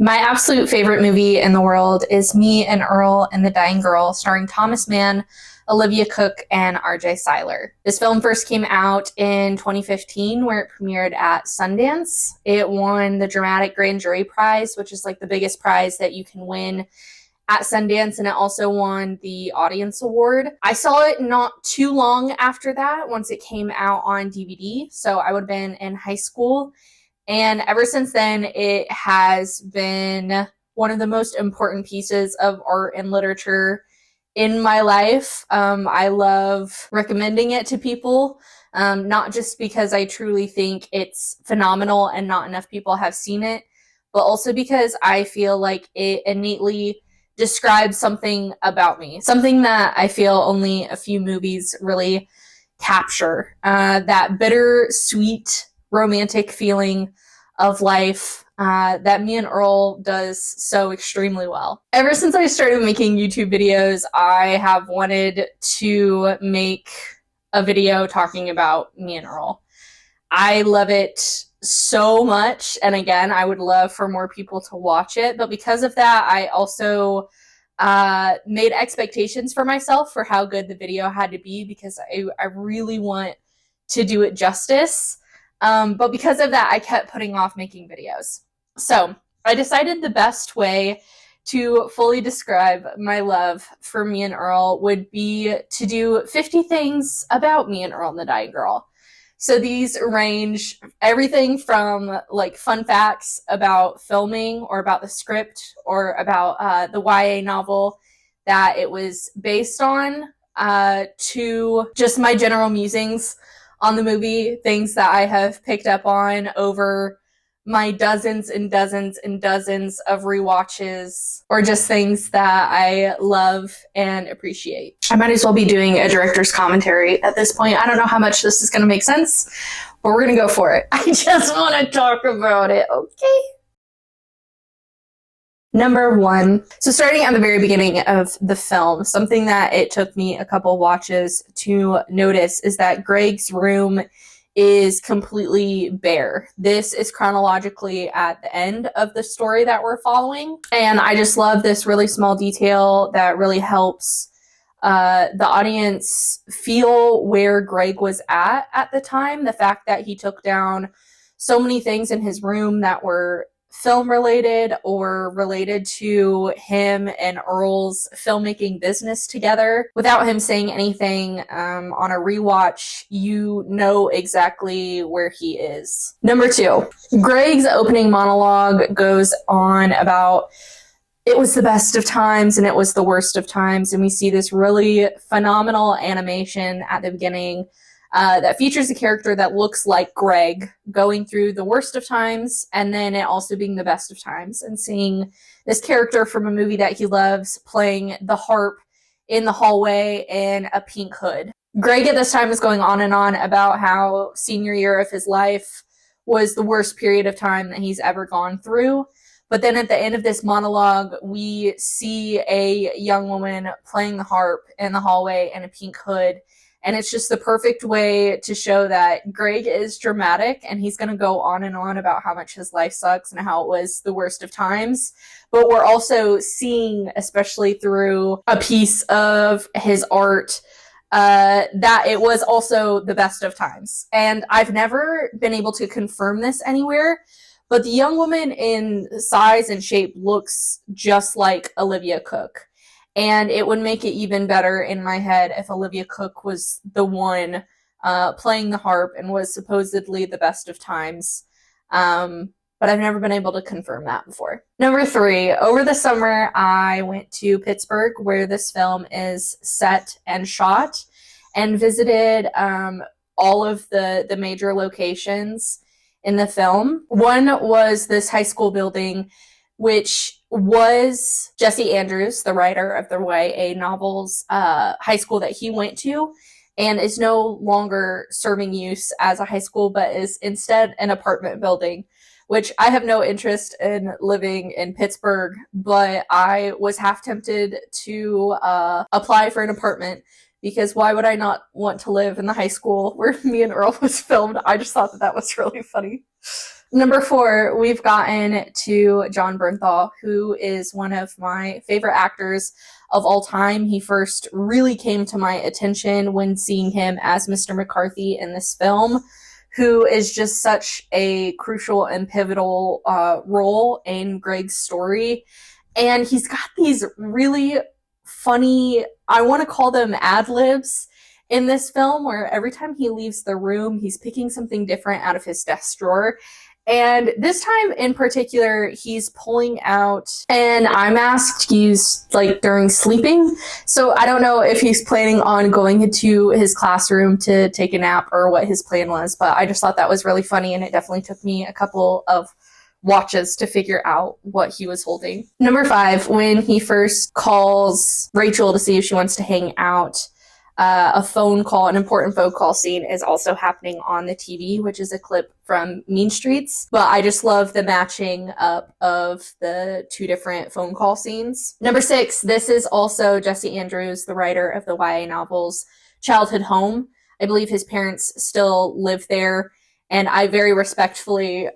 My absolute favorite movie in the world is Me and Earl and the Dying Girl, starring Thomas Mann, Olivia Cooke, and RJ Cyler. This film first came out in 2015, where it premiered at Sundance. It won the Dramatic Grand Jury Prize, which is like the biggest prize that you can win at Sundance, and it also won the Audience Award. I saw it not too long after that, once it came out on DVD, so I would have been in high school. And ever since then, it has been one of the most important pieces of art and literature in my life. I love recommending it to people, not just because I truly think it's phenomenal and not enough people have seen it, but also because I feel like it innately describes something about me, something that I feel only a few movies really capture, that bitter, sweet, romantic feeling of life that Me and Earl does so extremely well. Ever since I started making YouTube videos, I have wanted to make a video talking about Me and Earl. I love it so much, and again, I would love for more people to watch it, but because of that, I also made expectations for myself for how good the video had to be, because I really want to do it justice. But because of that, I kept putting off making videos. So I decided the best way to fully describe my love for Me and Earl would be to do 50 things about Me and Earl and the Dying Girl. So these range everything from like fun facts about filming or about the script or about the YA novel that it was based on, to just my general musings on the movie, things that I have picked up on over my dozens and dozens and dozens of rewatches, or just things that I love and appreciate. I might as well be doing a director's commentary at this point. I don't know how much this is going to make sense, but we're going to go for it. I just want to talk about it, okay? Number 1. So starting at the very beginning of the film, something that it took me a couple watches to notice is that Greg's room is completely bare. This is chronologically at the end of the story that we're following. And I just love this really small detail that really helps the audience feel where Greg was at the time. The fact that he took down so many things in his room that were film related or related to him and Earl's filmmaking business together. Without him saying anything, on a rewatch, you know exactly where he is. Number 2, Greg's opening monologue goes on about it was the best of times and it was the worst of times, and we see this really phenomenal animation at the beginning that features a character that looks like Greg going through the worst of times, and then it also being the best of times, and seeing this character from a movie that he loves playing the harp in the hallway in a pink hood. Greg at this time is going on and on about how senior year of his life was the worst period of time that he's ever gone through. But then at the end of this monologue, we see a young woman playing the harp in the hallway in a pink hood. And it's just the perfect way to show that Greg is dramatic, and he's going to go on and on about how much his life sucks and how it was the worst of times. But we're also seeing, especially through a piece of his art, that it was also the best of times. And I've never been able to confirm this anywhere, but the young woman in size and shape looks just like Olivia Cooke. And it would make it even better in my head if Olivia Cooke was the one playing the harp and was supposedly the best of times. But I've never been able to confirm that before. Number 3, over the summer, I went to Pittsburgh, where this film is set and shot, and visited all of the major locations in the film. One was this high school building, which was Jesse Andrews, the writer of the YA novels, high school that he went to, and is no longer serving use as a high school, but is instead an apartment building, which I have no interest in living in Pittsburgh, but I was half tempted to apply for an apartment, because why would I not want to live in the high school where Me and Earl was filmed? I just thought that was really funny. Number 4, we've gotten to John Bernthal, who is one of my favorite actors of all time. He first really came to my attention when seeing him as Mr. McCarthy in this film, who is just such a crucial and pivotal role in Greg's story. And he's got these really funny, I want to call them ad-libs in this film, where every time he leaves the room, he's picking something different out of his desk drawer. And this time in particular, he's pulling out an eye mask used like during sleeping. So I don't know if he's planning on going into his classroom to take a nap or what his plan was, but I just thought that was really funny, and it definitely took me a couple of watches to figure out what he was holding. Number 5, when he first calls Rachel to see if she wants to hang out, a phone call, an important phone call scene is also happening on the TV, which is a clip from Mean Streets. But I just love the matching up of the 2 different phone call scenes. Number 6, this is also Jesse Andrews, the writer of the YA novels Childhood Home. I believe his parents still live there. And I very respectfully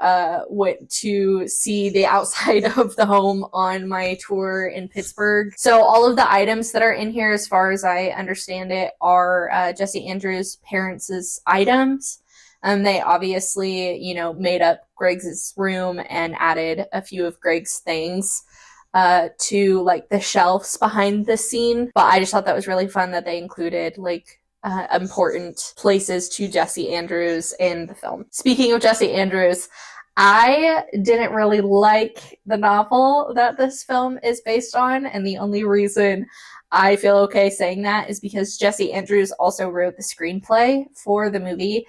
went to see the outside of the home on my tour in Pittsburgh. So all of the items that are in here, as far as I understand it, are Jesse Andrews' parents' items. They obviously, made up Greg's room and added a few of Greg's things to like the shelves behind the scene. But I just thought that was really fun that they included important places to Jesse Andrews in the film. Speaking of Jesse Andrews, I didn't really like the novel that this film is based on, and the only reason I feel okay saying that is because Jesse Andrews also wrote the screenplay for the movie,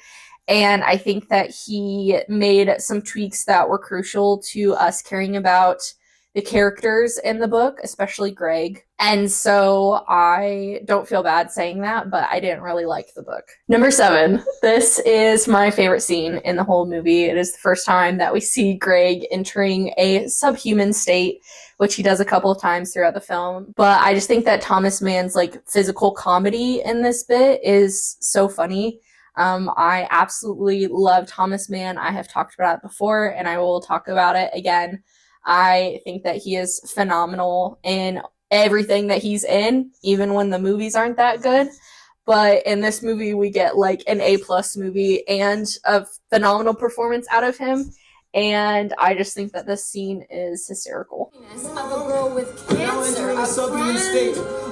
and I think that he made some tweaks that were crucial to us caring about the characters in the book, especially Greg. And so I don't feel bad saying that, but I didn't really like the book. Number 7, this is my favorite scene in the whole movie. It is the first time that we see Greg entering a subhuman state, which he does a couple of times throughout the film. But I just think that Thomas Mann's physical comedy in this bit is so funny. I absolutely love Thomas Mann. I have talked about it before, and I will talk about it again. I think that he is phenomenal in everything that he's in, even when the movies aren't that good. But in this movie, we get an A+ movie and a phenomenal performance out of him. And I just think that this scene is hysterical. Of a girl with cancer, a friend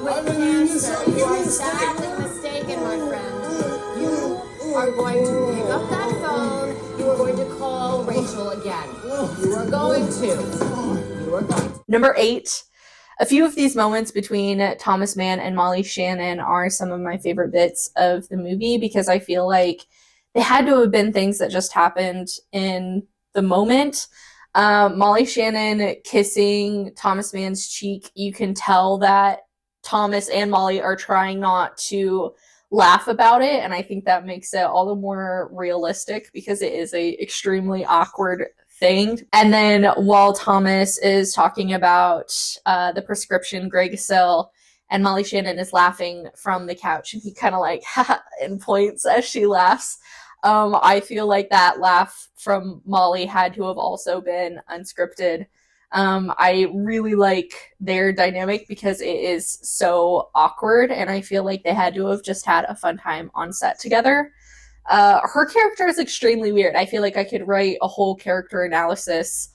with cancer. You are sadly mistaken, my friend. You are going to pick up that phone. You are going to call Rachel again. You are going to. Number 8. A few of these moments between Thomas Mann and Molly Shannon are some of my favorite bits of the movie, because I feel like they had to have been things that just happened in the moment. Molly Shannon kissing Thomas Mann's cheek, you can tell that Thomas and Molly are trying not to laugh about it, and I think that makes it all the more realistic because it is a extremely awkward thing. And then while Thomas is talking about the prescription Greg-Cell, and Molly Shannon is laughing from the couch, and he kind of haha, and points as she laughs. I feel like that laugh from Molly had to have also been unscripted. I really like their dynamic because it is so awkward, and I feel like they had to have just had a fun time on set together. Her character is extremely weird. I feel like I could write a whole character analysis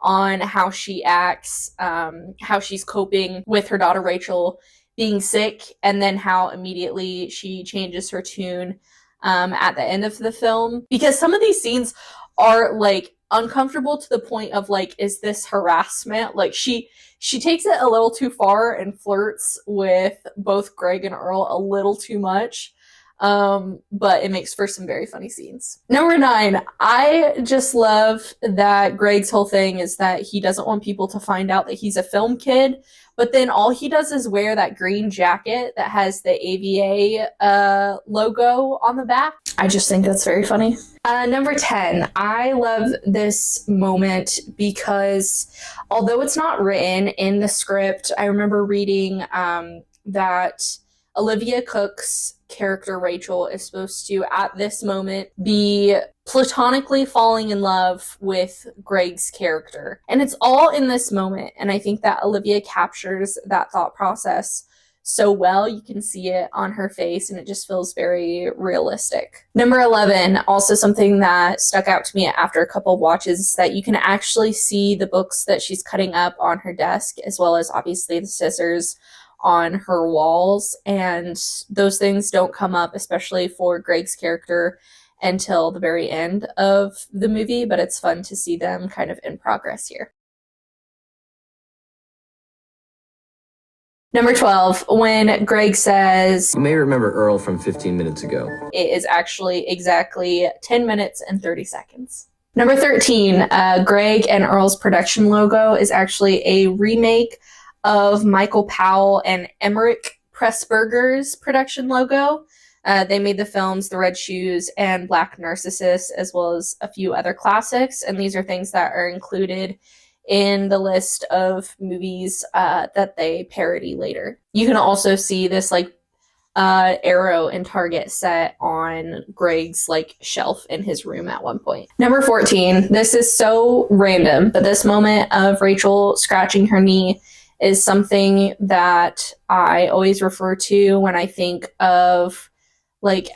on how she acts, how she's coping with her daughter Rachel being sick, and then how immediately she changes her tune at the end of the film. Because some of these scenes are uncomfortable to the point of is this harassment? She takes it a little too far and flirts with both Greg and Earl a little too much. But it makes for some very funny scenes. Number 9, I just love that Greg's whole thing is that he doesn't want people to find out that he's a film kid, but then all he does is wear that green jacket that has the AVA logo on the back. I just think that's very funny. Number 10, I love this moment because although it's not written in the script, I remember reading that Olivia Cooke's character Rachel is supposed to, at this moment, be platonically falling in love with Greg's character. And it's all in this moment. And I think that Olivia captures that thought process so well. You can see it on her face, and it just feels very realistic. Number 11, also something that stuck out to me after a couple of watches, is that you can actually see the books that she's cutting up on her desk, as well as obviously the scissors on her walls. And those things don't come up, especially for Greg's character, until the very end of the movie, but it's fun to see them kind of in progress here. Number 12, when Greg says, "You may remember Earl from 15 minutes ago." It is actually exactly 10 minutes and 30 seconds. Number 13, Greg and Earl's production logo is actually a remake of Michael Powell and Emmerich Pressburger's production logo. They made the films The Red Shoes and Black Narcissus, as well as a few other classics, and these are things that are included in the list of movies that they parody later. You can also see this Arrow and Target set on Greg's shelf in his room at one point. Number 14, this is so random, but this moment of Rachel scratching her knee is something that I always refer to when I think of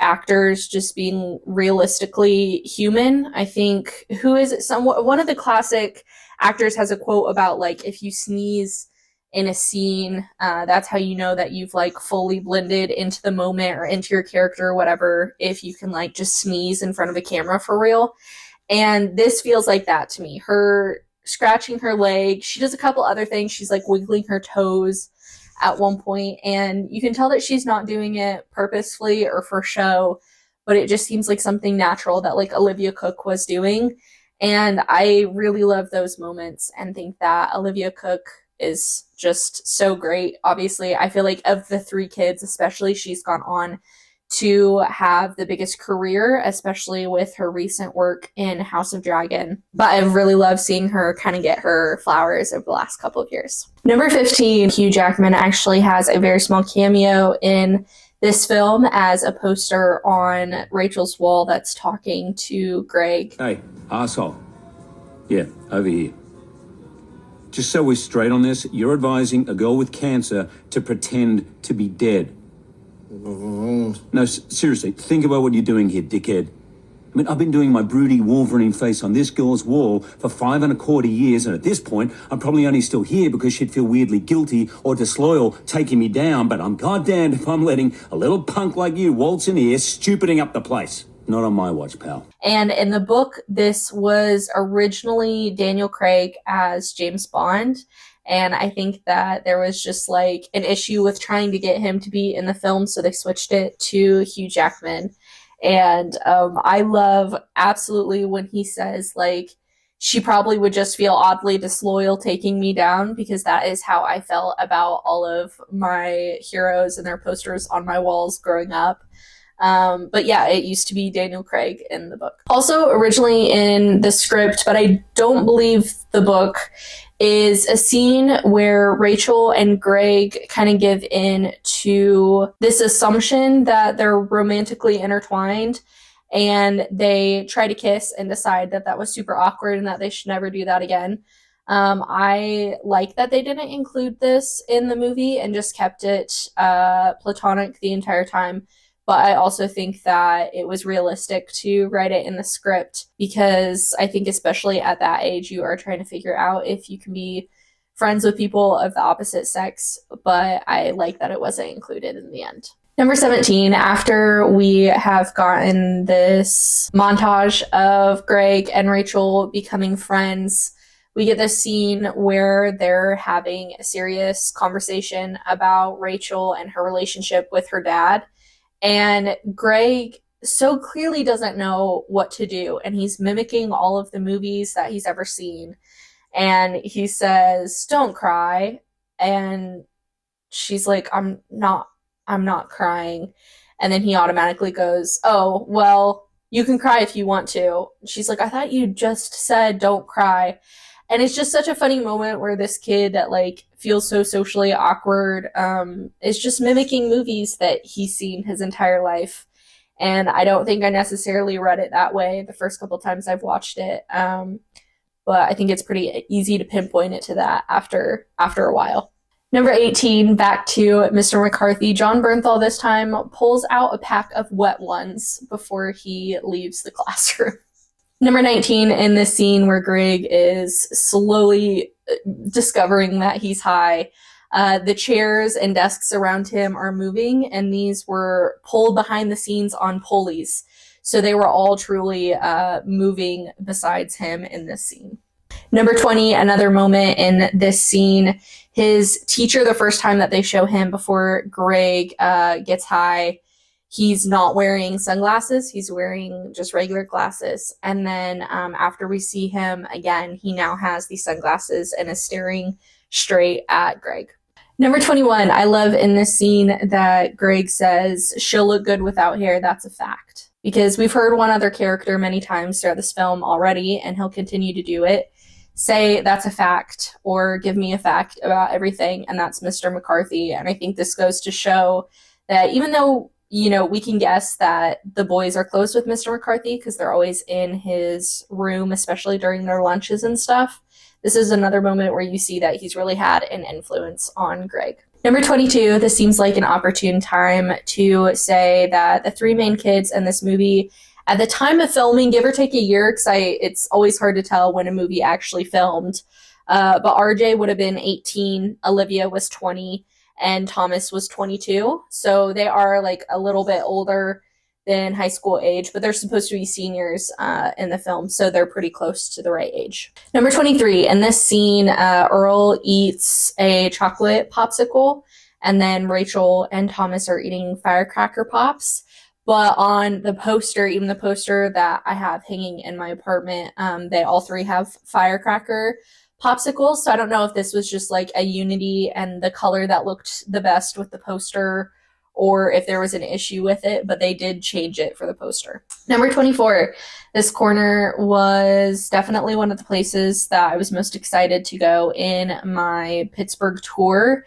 actors just being realistically human. I think, who is it? One of the classic actors has a quote about if you sneeze in a scene, that's how you know that you've fully blended into the moment or into your character or whatever, if you can just sneeze in front of a camera for real. And this feels like that to me. Her scratching her leg, she does a couple other things. She's wiggling her toes at one point, and you can tell that she's not doing it purposefully or for show, but it just seems like something natural that Olivia Cooke was doing. And I really love those moments and think that Olivia Cooke is just so great. Obviously, I feel like of the three kids, especially, she's gone on to have the biggest career, especially with her recent work in House of Dragon. But I've really loved seeing her kind of get her flowers over the last couple of years. Number 15, Hugh Jackman actually has a very small cameo in this film as a poster on Rachel's wall that's talking to Greg. "Hey, asshole. Yeah, over here. Just so we're straight on this, you're advising a girl with cancer to pretend to be dead. No, seriously, think about what you're doing here, dickhead. I mean, I've been doing my broody Wolverine face on this girl's wall for 5.25 years, and at this point, I'm probably only still here because she'd feel weirdly guilty or disloyal taking me down, but I'm goddamned if I'm letting a little punk like you waltz in here, stupiding up the place. Not on my watch, pal." And in the book, this was originally Daniel Craig as James Bond. And I think that there was just an issue with trying to get him to be in the film, so they switched it to Hugh Jackman. And I love absolutely when he says she probably would just feel oddly disloyal taking me down, because that is how I felt about all of my heroes and their posters on my walls growing up. But yeah, it used to be Daniel Craig in the book. Also originally in the script, but I don't believe the book, is a scene where Rachel and Greg kind of give in to this assumption that they're romantically intertwined, and they try to kiss and decide that that was super awkward and that they should never do that again. I like that they didn't include this in the movie and just kept it platonic the entire time. But I also think that it was realistic to write it in the script, because I think especially at that age, you are trying to figure out if you can be friends with people of the opposite sex. But I like that it wasn't included in the end. Number 17, after we have gotten this montage of Greg and Rachel becoming friends, we get this scene where they're having a serious conversation about Rachel and her relationship with her dad. And Greg so clearly doesn't know what to do, and he's mimicking all of the movies that he's ever seen. And he says, "Don't cry." And she's like, I'm not crying. And then he automatically goes, "Oh, well, you can cry if you want to." She's like, "I thought you just said don't cry." And it's just such a funny moment where this kid that like feels so socially awkward is just mimicking movies that he's seen his entire life. And I don't think I necessarily read it that way the first couple times I've watched it. But I think it's pretty easy to pinpoint it to that after a while. Number 18, back to Mr. McCarthy. John Bernthal this time pulls out a pack of wet ones before he leaves the classroom. Number 19, in this scene where Greg is slowly discovering that he's high, the chairs and desks around him are moving, and these were pulled behind the scenes on pulleys. So they were all truly moving besides him in this scene. Number 20, another moment in this scene, his teacher, the first time that they show him before Greg gets high, he's not wearing sunglasses. He's wearing just regular glasses. And then after we see him again, he now has these sunglasses and is staring straight at Greg. Number 21, I love in this scene that Greg says, "She'll look good without hair, that's a fact." Because we've heard one other character many times throughout this film already, and he'll continue to do it, say that's a fact or give me a fact about everything, and that's Mr. McCarthy. And I think this goes to show that even though, you know, we can guess that the boys are close with Mr. McCarthy because they're always in his room, especially during their lunches and stuff, this is another moment where you see that he's really had an influence on Greg. Number 22, this seems like an opportune time to say that the three main kids in this movie, at the time of filming, give or take a year, because it's always hard to tell when a movie actually filmed, but RJ would have been 18, Olivia was 20, and Thomas was 22. So they are like a little bit older than high school age, but they're supposed to be seniors in the film, so they're pretty close to the right age. Number 23, in this scene, Earl eats a chocolate popsicle, and then Rachel and Thomas are eating firecracker pops. But on the poster, even the poster that I have hanging in my apartment, they all three have firecracker popsicles. So I don't know if this was just like a unity and the color that looked the best with the poster, or if there was an issue with it, but they did change it for the poster. Number 24, this corner was definitely one of the places that I was most excited to go in my Pittsburgh tour,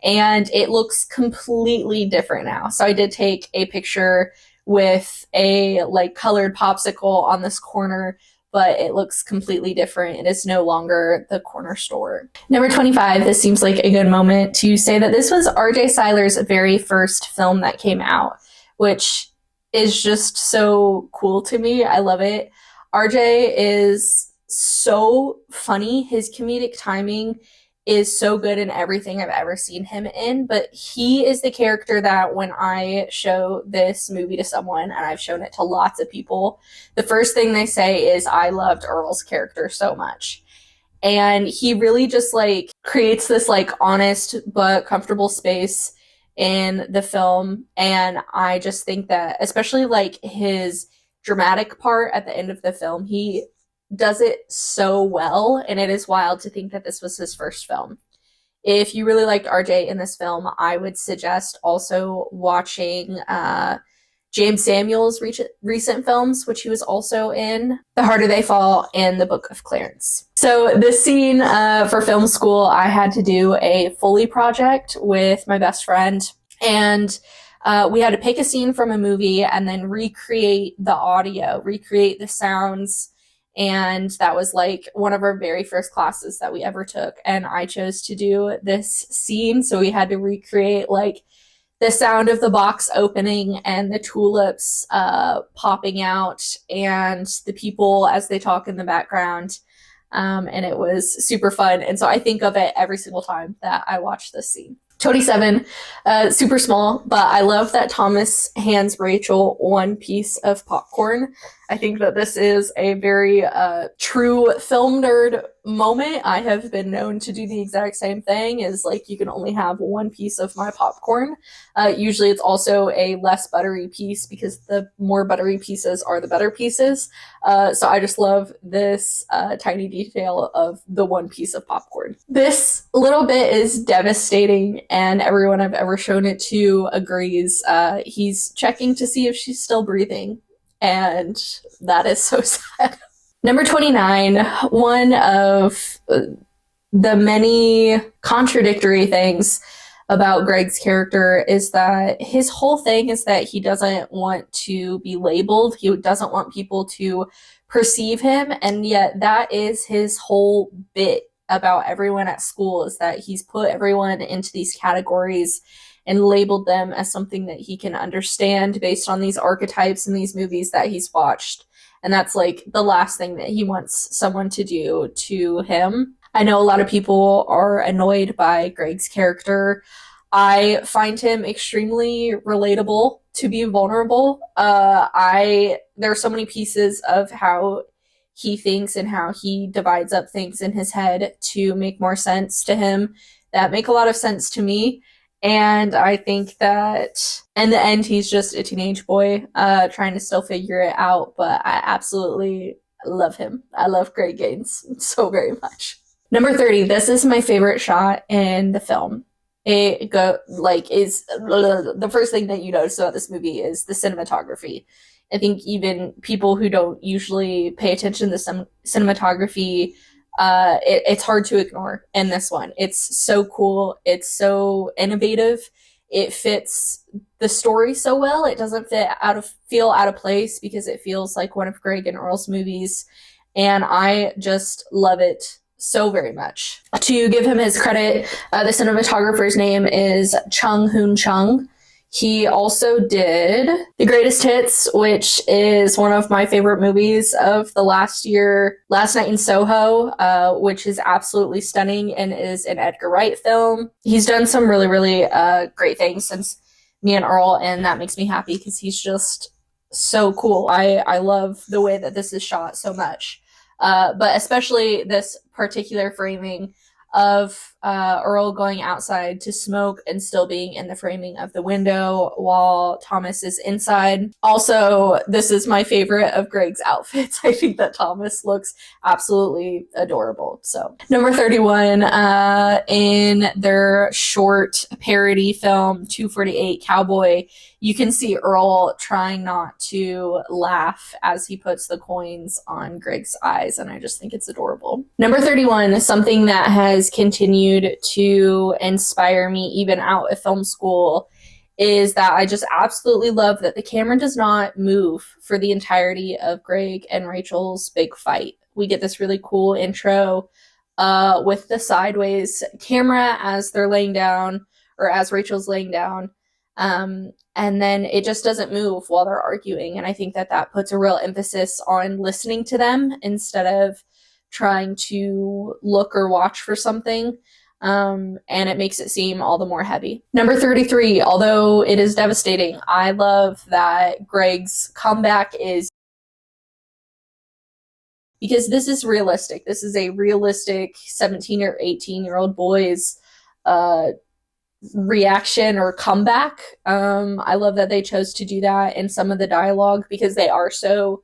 and it looks completely different now. So I did take a picture with a like colored popsicle on this corner, but it looks completely different. It is no longer the corner store. Number 25, this seems like a good moment to say that this was RJ Seiler's very first film that came out, which is just so cool to me. I love it. RJ is so funny. His comedic timing is so good in everything I've ever seen him in, but he is the character that when I show this movie to someone, and I've shown it to lots of people, the first thing they say is, "I loved Earl's character so much." And he really just like creates this like honest but comfortable space in the film. And I just think that especially like his dramatic part at the end of the film, he does it so well, and it is wild to think that this was his first film. If you really liked RJ in this film, I would suggest also watching James Samuel's recent films, which he was also in, The Harder They Fall and The Book of Clarence. So this scene for film school, I had to do a Foley project with my best friend, and we had to pick a scene from a movie and then recreate the audio, recreate the sounds. And that was like one of our very first classes that we ever took. And I chose to do this scene. So we had to recreate like the sound of the box opening and the tulips popping out and the people as they talk in the background. And it was super fun. And so I think of it every single time that I watch this scene. 27, super small, but I love that Thomas hands Rachel one piece of popcorn. I think that this is a very true film nerd moment. I have been known to do the exact same thing, is like, you can only have one piece of my popcorn. Usually it's also a less buttery piece because the more buttery pieces are the better pieces. So I just love this tiny detail of the one piece of popcorn. This little bit is devastating, and everyone I've ever shown it to agrees. He's checking to see if she's still breathing, and that is so sad. Number 29, one of the many contradictory things about Greg's character is that his whole thing is that he doesn't want to be labeled. He doesn't want people to perceive him. And yet that is his whole bit about everyone at school, is that he's put everyone into these categories and labeled them as something that he can understand based on these archetypes in these movies that he's watched. And that's like the last thing that he wants someone to do to him. I know a lot of people are annoyed by Greg's character. I find him extremely relatable to be vulnerable. There are so many pieces of how he thinks and how he divides up things in his head to make more sense to him that make a lot of sense to me. And I think that in the end, he's just a teenage boy trying to still figure it out. But I absolutely love him. I love Greg Gaines so very much. Number 30, this is my favorite shot in the film. It is the first thing that you notice about this movie is the cinematography. I think even people who don't usually pay attention to cinematography, it's hard to ignore in this one. It's so cool. It's so innovative. It fits the story so well. It doesn't feel out of place because it feels like one of Greg and Earl's movies. And I just love it so very much. To give him his credit, the cinematographer's name is Chung Hoon Chung. He also did The Greatest Hits, which is one of my favorite movies of the last year, Last Night in Soho, which is absolutely stunning and is an Edgar Wright film. He's done some really, really great things since Me and Earl, and that makes me happy because he's just so cool. I love the way that this is shot so much. But especially this particular framing of Earl going outside to smoke and still being in the framing of the window while Thomas is inside. Also, this is my favorite of Greg's outfits. I think that Thomas looks absolutely adorable. So, number 31, in their short parody film 248 Cowboy, you can see Earl trying not to laugh as he puts the coins on Greg's eyes, and I just think it's adorable. Number 31, something that has continued to inspire me even out of film school, is that I just absolutely love that the camera does not move for the entirety of Greg and Rachel's big fight. We get this really cool intro with the sideways camera as they're laying down, or as Rachel's laying down. And then it just doesn't move while they're arguing. And I think that that puts a real emphasis on listening to them instead of trying to look or watch for something. And it makes it seem all the more heavy. Number 33, although it is devastating, I love that Greg's comeback is, because this is realistic. This is a realistic 17 or 18-year-old boy's reaction or comeback. I love that they chose to do that in some of the dialogue because they are so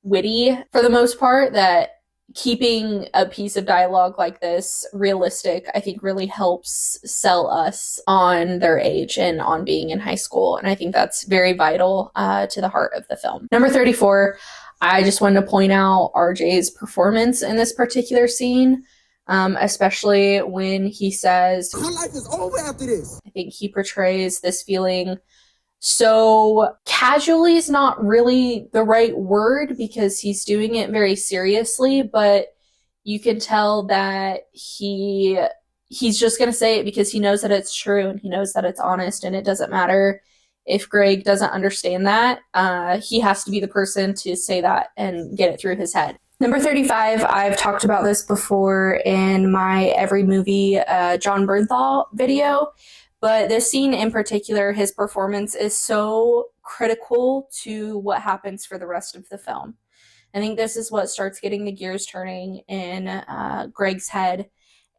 witty for the most part, that keeping a piece of dialogue like this realistic, I think really helps sell us on their age and on being in high school. And I think that's very vital to the heart of the film. Number 34, I just wanted to point out RJ's performance in this particular scene. Especially when he says, "My life is over after this." I think he portrays this feeling so casually is not really the right word because he's doing it very seriously, but you can tell that he's just going to say it because he knows that it's true and he knows that it's honest, and it doesn't matter if Greg doesn't understand that. He has to be the person to say that and get it through his head. Number 35, I've talked about this before in my Every Movie John Bernthal video, but this scene in particular, his performance is so critical to what happens for the rest of the film. I think this is what starts getting the gears turning in Greg's head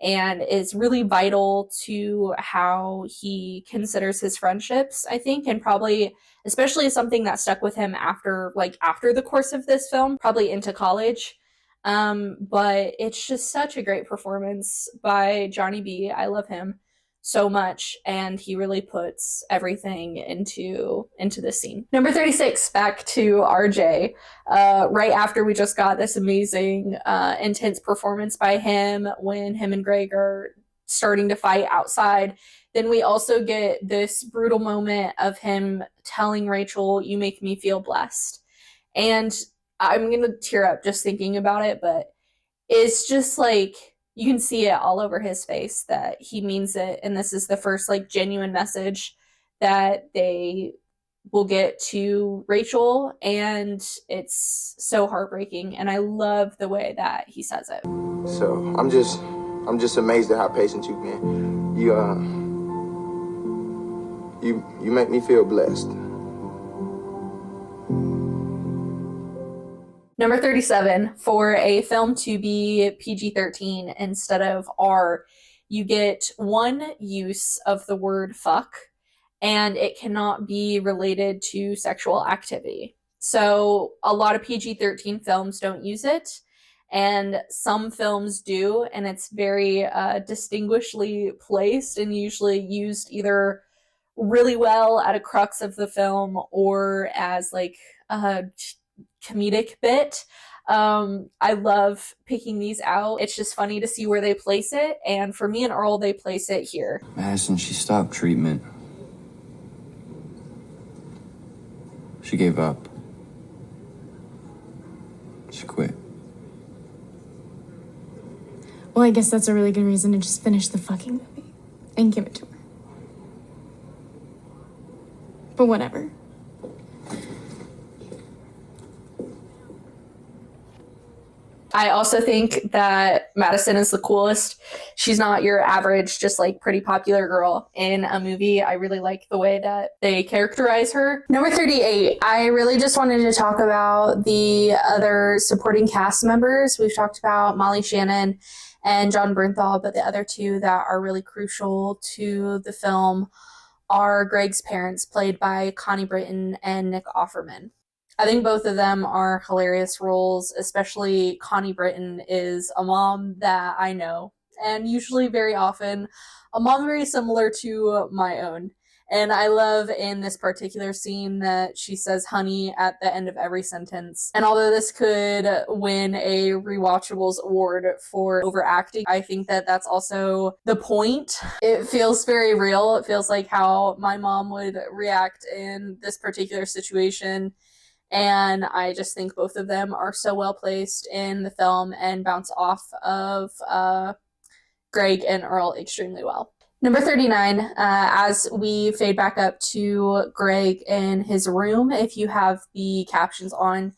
and is really vital to how he considers his friendships, I think, and probably especially something that stuck with him after the course of this film, probably into college. But it's just such a great performance by Johnny B. I love him so much, and he really puts everything into this scene. Number 36, back to RJ. Right after we just got this amazing, intense performance by him when him and Greg are starting to fight outside, then we also get this brutal moment of him telling Rachel, "You make me feel blessed." And I'm going to tear up just thinking about it, but it's just like, you can see it all over his face that he means it. And this is the first like genuine message that they will get to Rachel. And it's so heartbreaking. And I love the way that he says it. So I'm just amazed at how patient you've been. You make me feel blessed. Number 37, for a film to be PG-13 instead of R, you get one use of the word fuck, and it cannot be related to sexual activity. So a lot of PG-13 films don't use it, and some films do, and it's very distinguishedly placed and usually used either really well at a crux of the film or as like a comedic bit. I love picking these out. It's just funny to see where they place it, and for Me and Earl, they place it here. Madison, she stopped treatment. She gave up. She quit. Well, I guess that's a really good reason to just finish the fucking movie and give it to her. But whatever. I also think that Madison is the coolest. She's not your average, just like pretty popular girl in a movie. I really like the way that they characterize her. Number 38, I really just wanted to talk about the other supporting cast members. We've talked about Molly Shannon and John Bernthal, but the other two that are really crucial to the film are Greg's parents, played by Connie Britton and Nick Offerman. I think both of them are hilarious roles, especially Connie Britton is a mom that I know, and usually very often a mom very similar to my own. And I love in this particular scene that she says honey at the end of every sentence. And although this could win a Rewatchables award for overacting, I think that that's also the point. It feels very real. It feels like how my mom would react in this particular situation. And I just think both of them are so well placed in the film and bounce off of Greg and Earl extremely well. Number 39, as we fade back up to Greg in his room, if you have the captions on,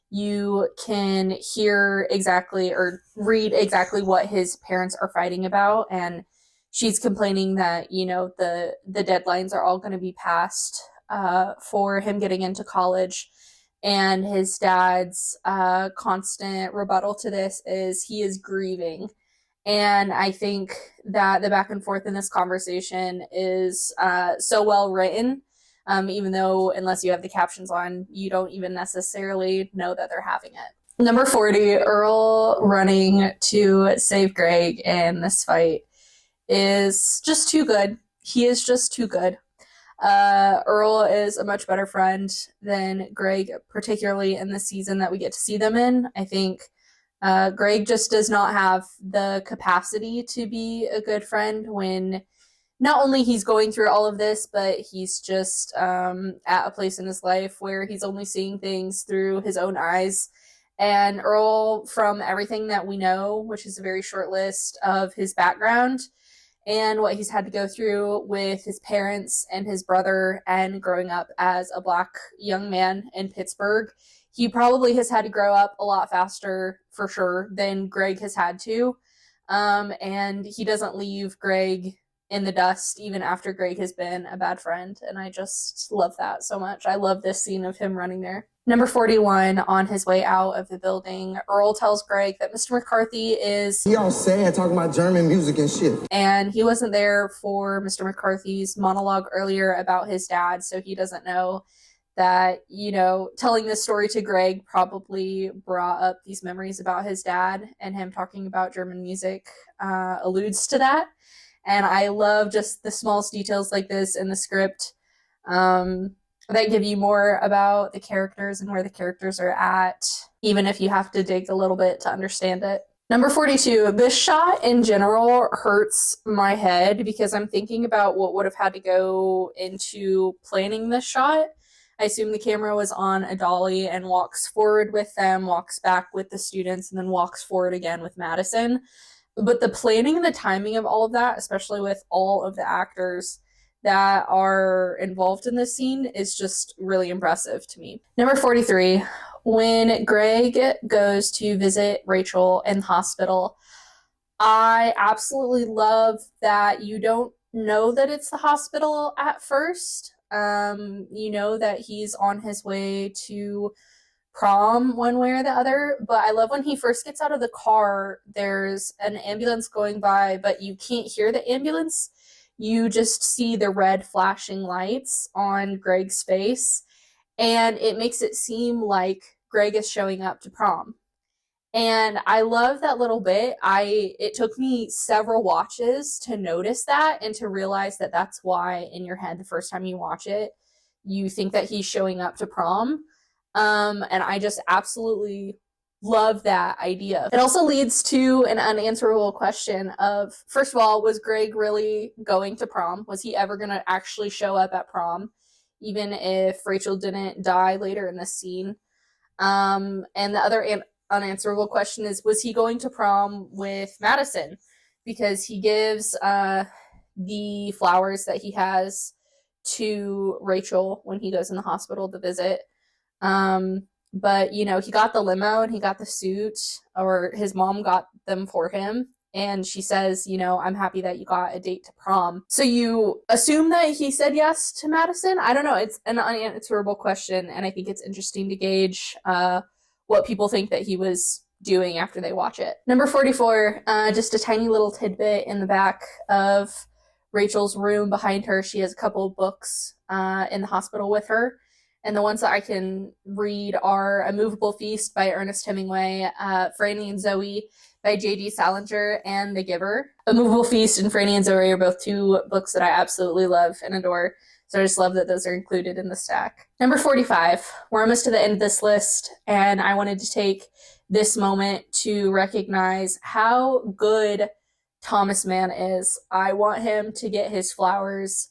you can hear exactly or read exactly what his parents are fighting about. And she's complaining that, you know, the deadlines are all going to be passed for him getting into college. And his dad's constant rebuttal to this is he is grieving. And I think that the back and forth in this conversation is so well written, even though unless you have the captions on, you don't even necessarily know that they're having it. Number 40, Earl running to save Greg in this fight is just too good. He is just too good. Earl is a much better friend than Greg, particularly in the season that we get to see them in. I think Greg just does not have the capacity to be a good friend when not only he's going through all of this, but he's just at a place in his life where he's only seeing things through his own eyes. And Earl, from everything that we know, which is a very short list of his background, and what he's had to go through with his parents and his brother and growing up as a Black young man in Pittsburgh, he probably has had to grow up a lot faster, for sure, than Greg has had to. And he doesn't leave Greg in the dust even after Greg has been a bad friend. And I just love that so much. I love this scene of him running there. Number 41, on his way out of the building, Earl tells Greg that Mr. McCarthy is... He all sad talking about German music and shit. And he wasn't there for Mr. McCarthy's monologue earlier about his dad, so he doesn't know that, you know, telling this story to Greg probably brought up these memories about his dad, and him talking about German music alludes to that. And I love just the smallest details like this in the script that give you more about the characters and where the characters are at, even if you have to dig a little bit to understand it. Number 42, this shot in general hurts my head because I'm thinking about what would have had to go into planning this shot. I assume the camera was on a dolly and walks forward with them, walks back with the students, and then walks forward again with Madison. But the planning and the timing of all of that, especially with all of the actors that are involved in this scene, is just really impressive to me. Number 43, when Greg goes to visit Rachel in the hospital, I absolutely love that you don't know that it's the hospital at first. You know that he's on his way to prom one way or the other, but I love when he first gets out of the car, there's an ambulance going by, but you can't hear the ambulance. You just see the red flashing lights on Greg's face, and it makes it seem like Greg is showing up to prom. And I love that little bit. It took me several watches to notice that and to realize that that's why in your head the first time you watch it, you think that he's showing up to prom. And I just absolutely love that idea. It also leads to an unanswerable question of, first of all, was Greg really going to prom? Was he ever going to actually show up at prom, even if Rachel didn't die later in this scene? And the other unanswerable question is, was he going to prom with Madison? Because he gives the flowers that he has to Rachel when he goes in the hospital to visit. But, you know, he got the limo and he got the suit, or his mom got them for him. And she says, you know, I'm happy that you got a date to prom. So you assume that he said yes to Madison? I don't know. It's an unanswerable question. And I think it's interesting to gauge what people think that he was doing after they watch it. Number 44, just a tiny little tidbit in the back of Rachel's room behind her. She has a couple of books in the hospital with her. And the ones that I can read are A Movable Feast by Ernest Hemingway, Franny and Zoe by J.D. Salinger, and The Giver. A Movable Feast and Franny and Zoe are both two books that I absolutely love and adore. So I just love that those are included in the stack. Number 45, we're almost to the end of this list, and I wanted to take this moment to recognize how good Thomas Mann is. I want him to get his flowers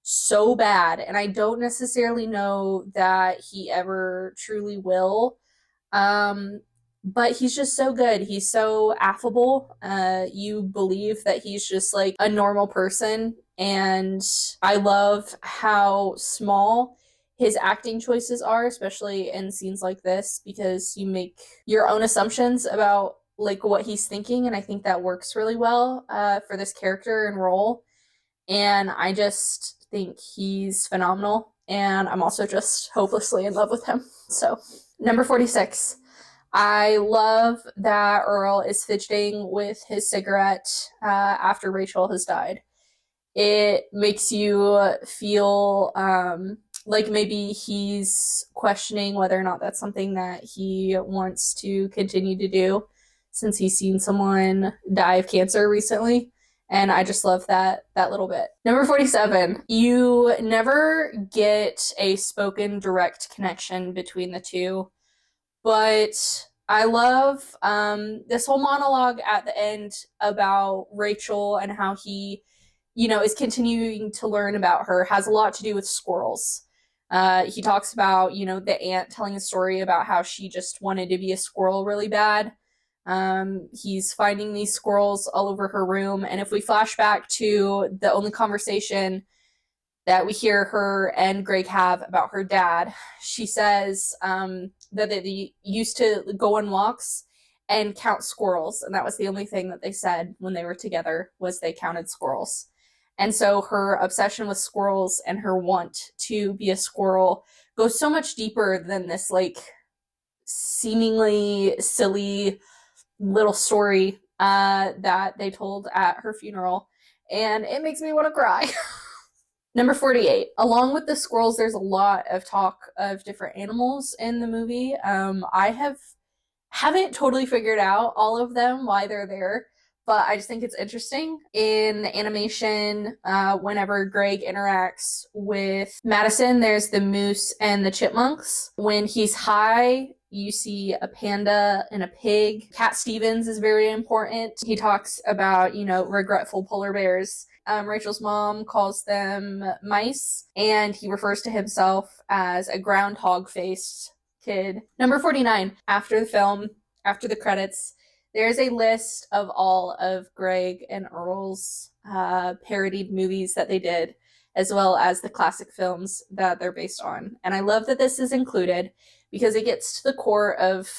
so bad, and I don't necessarily know that he ever truly will, but he's just so good. He's so affable. You believe that he's just like a normal person, and I love how small his acting choices are, especially in scenes like this, because you make your own assumptions about like what he's thinking, and I think that works really well for this character and role. And I just think he's phenomenal, and I'm also just hopelessly in love with him. So, number 46. I love that Earl is fidgeting with his cigarette after Rachel has died. It makes you feel like maybe he's questioning whether or not that's something that he wants to continue to do, since he's seen someone die of cancer recently. And I just love that little bit. Number 47, you never get a spoken direct connection between the two, but I love this whole monologue at the end about Rachel and how he, you know, is continuing to learn about her, has a lot to do with squirrels. He talks about, you know, the aunt telling a story about how she just wanted to be a squirrel really bad. He's finding these squirrels all over her room. And if we flash back to the only conversation that we hear her and Greg have about her dad, she says that they used to go on walks and count squirrels. And that was the only thing that they said when they were together, was they counted squirrels. And so her obsession with squirrels and her want to be a squirrel goes so much deeper than this like seemingly silly little story that they told at her funeral, and it makes me want to cry. Number 48. Along with the squirrels, there's a lot of talk of different animals in the movie. I haven't totally figured out all of them, why they're there, but I just think it's interesting in animation. Whenever Greg interacts with Madison, there's the moose and the chipmunks. When he's high, you see a panda and a pig. Cat Stevens is very important. He talks about, regretful polar bears. Rachel's mom calls them mice, and he refers to himself as a groundhog-faced kid. Number 49, after the film, after the credits, there's a list of all of Greg and Earl's parodied movies that they did, as well as the classic films that they're based on. And I love that this is included because it gets to the core of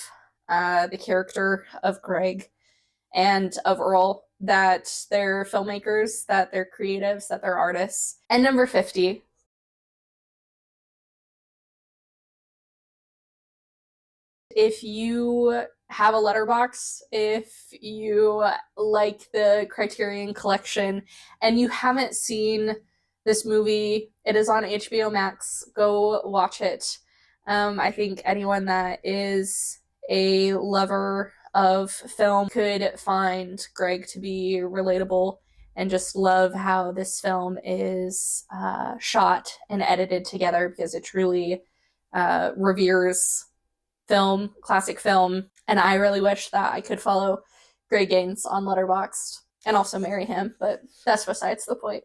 the character of Greg and of Earl, that they're filmmakers, that they're creatives, that they're artists. And number 50. If you have a letterbox, if you like the Criterion Collection and you haven't seen this movie, it is on HBO Max. Go watch it. I think anyone that is a lover of film could find Greg to be relatable and just love how this film is shot and edited together, because it truly reveres film, classic film. And I really wish that I could follow Greg Gaines on Letterboxd and also marry him, but that's besides the point.